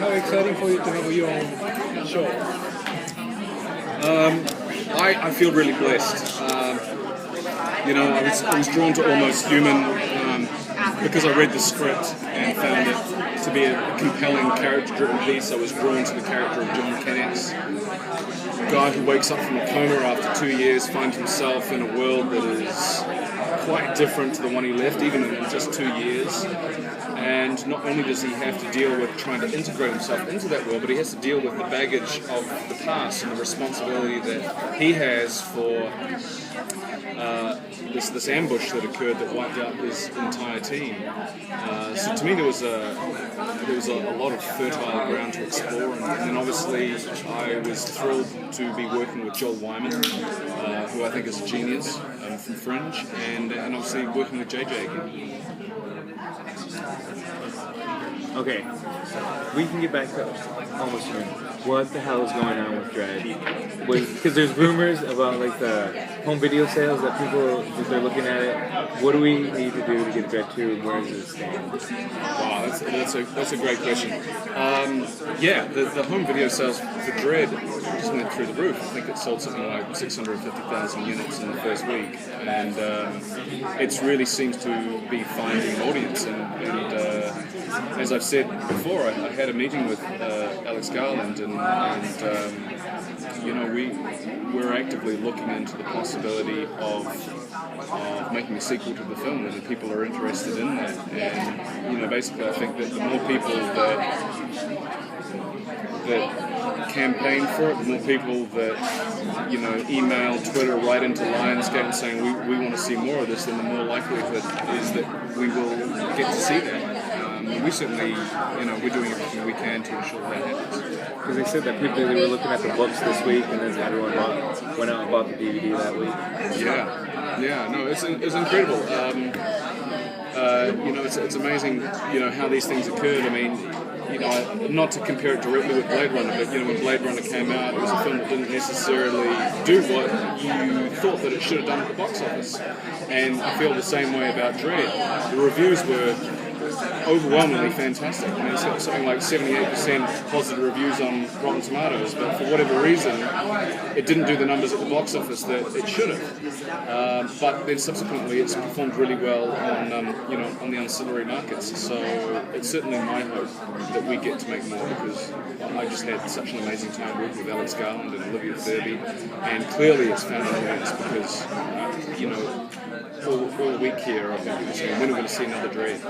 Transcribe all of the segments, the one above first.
how exciting for you to have your own show? I feel really blessed. I was drawn to Almost Human because I read the script and found it to be a compelling character-driven piece. I was drawn to the character of John Kennex, a guy who wakes up from a coma after 2 years, finds himself in a world that is quite different to the one he left, even in just 2 years. And not only does he have to deal with trying to integrate himself into that world, but he has to deal with the baggage of the past and the responsibility that he has for this ambush that occurred that wiped out his entire team. So to me, there was a lot of fertile ground to explore, and then obviously I was thrilled to be working with Joel Wyman, who I think is a genius from Fringe, and obviously working with JJ again. Okay, we can get back to Almost Human. What the hell is going on with Dread? Because there's rumors about like the home video sales that people, if they're looking at it, what do we need to do to get Dread 2 and where does it stand? Wow, that's a great question. The home video sales for Dread just went through the roof. I think it sold something like 650,000 units in the first week, and it really seems to be finding an audience. And as I've said before, I had a meeting with Alex Garland, and we're actively looking into the possibility of making a sequel to the film, and people are interested in that. And basically, I think that the more people that campaign for it, the more people that email, Twitter, right into Lionsgate saying we want to see more of this, then the more likelihood is that we will get to see that. We certainly, we're doing everything we can to ensure that happens. Because they said that they were looking at the books this week, and then everyone went out and bought the DVD that week. No, it's incredible. It's amazing, how these things occurred. I mean, not to compare it directly with Blade Runner, but when Blade Runner came out, it was a film that didn't necessarily do what you thought that it should have done at the box office. And I feel the same way about Dredd. The reviews were overwhelmingly fantastic. I mean, it's got something like 78% positive reviews on Rotten Tomatoes, but for whatever reason, it didn't do the numbers at the box office that it should have. But then subsequently, it's performed really well on the ancillary markets. So it's certainly my hope that we get to make more, because I just had such an amazing time working with Alex Garland and Olivia Thirby, and clearly it's found an audience because all week here I've been people saying, when are we going to see another Dredd?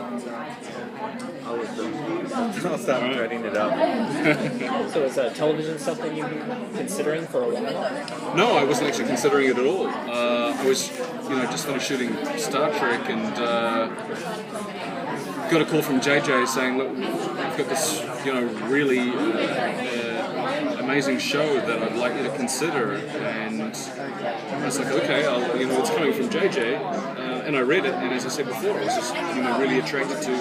I'll stop dreading it up. So is television something you've been considering for a while? No, I wasn't actually considering it at all. I was, just finished shooting Star Trek, and got a call from JJ saying, look, I've got this, really amazing show that I'd like you to consider. And I was like, okay, it's coming from JJ. And I read it, and as I said before, I was just really attracted to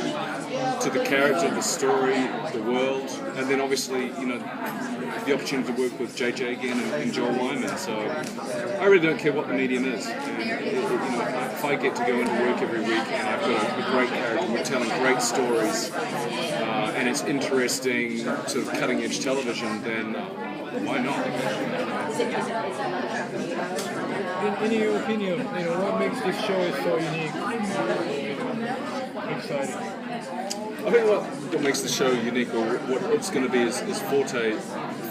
the character, the story, the world, and then obviously the opportunity to work with JJ again and Joel Wyman. So I really don't care what the medium is. And, if I get to go into work every week and I've got a great character, we're telling great stories, and it's interesting to cutting edge television, then why not? In your opinion, what makes this show so unique, exciting? I think what makes the show unique, or what it's going to be, is forte.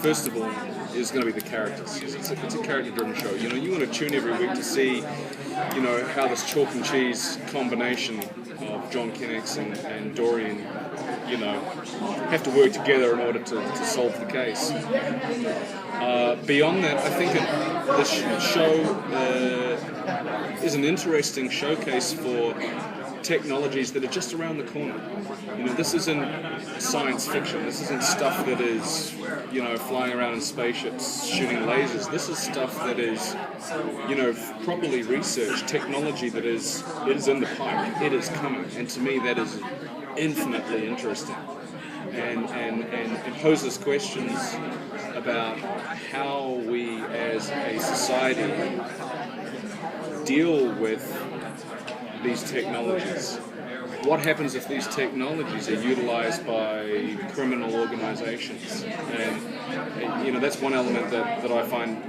First of all, is going to be the characters. It's a character-driven show. You want to tune every week to see, how this chalk and cheese combination of John Kennex and Dorian, have to work together in order to solve the case. Beyond that, I think this show is an interesting showcase for technologies that are just around the corner. This isn't science fiction. This isn't stuff that is, flying around in spaceships shooting lasers. This is stuff that is, properly researched technology that is in the pipe. It is coming, and to me that is infinitely interesting, and it poses questions about how we as a society deal with these technologies. what happens if these technologies are utilized by criminal organizations? And that's one element that I find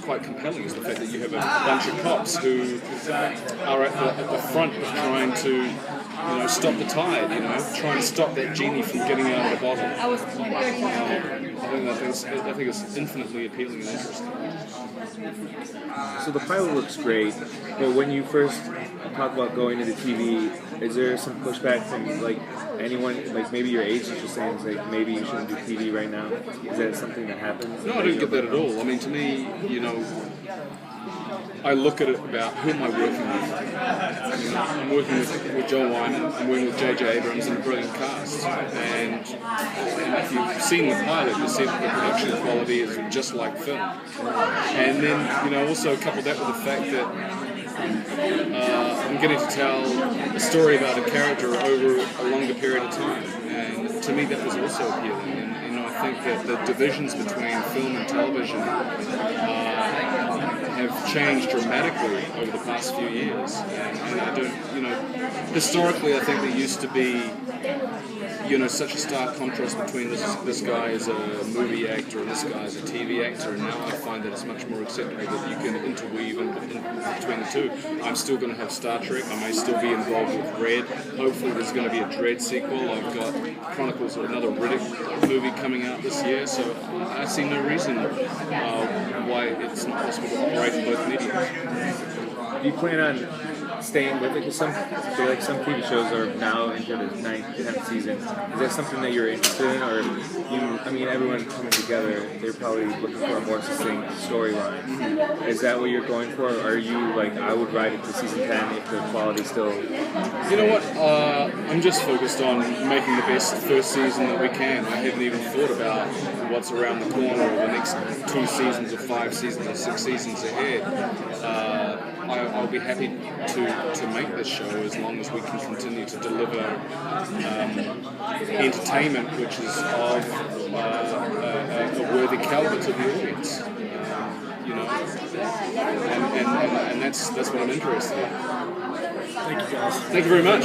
quite compelling, is the fact that you have a bunch of cops who are at the front of trying to stop the tide, trying to stop that genie from getting out of the bottle. I think it's infinitely appealing and interesting. So the pilot looks great, but when you first talk about going into TV, is there some pushback from like anyone, like maybe your agent just saying like maybe you shouldn't do TV right now? Is that something that happens? No, I didn't get that at all. I mean, to me, I look at it about who am I working with. I'm working with Joel Wyman, I'm working with J.J. Abrams and a brilliant cast. And if you've seen the pilot, you'll see that the production quality is just like film. And then, also couple that with the fact that I'm getting to tell a story about a character over a longer period of time. And to me, that was also appealing. And I think that the divisions between film and television have changed dramatically over the past few years. And I don't, historically, I think there used to be, such a stark contrast between this guy as a movie actor and this guy as a TV actor, and now I find that it's much more acceptable that you can interweave in between the two. I'm still going to have Star Trek, I may still be involved with Red, hopefully there's going to be a Dredd sequel, I've got Chronicles of another Riddick movie coming out this year, so I see no reason why it's not possible to operate in both mediums. Do you plan on staying with it? Because some TV shows are now into the 9th, 10th season. Is that something that you're interested in, or everyone coming together, they're probably looking for a more succinct storyline. Is that what you're going for, or are you like, I would ride it to season 10 if the quality still? You know what? I'm just focused on making the best first season that we can. I haven't even thought about what's around the corner, or the next 2 seasons, or 5 seasons, or 6 seasons ahead. I'll be happy to make this show as long as we can continue to deliver entertainment which is of a worthy caliber to the audience. And that's what I'm interested in. Thank you, guys. Thank you very much.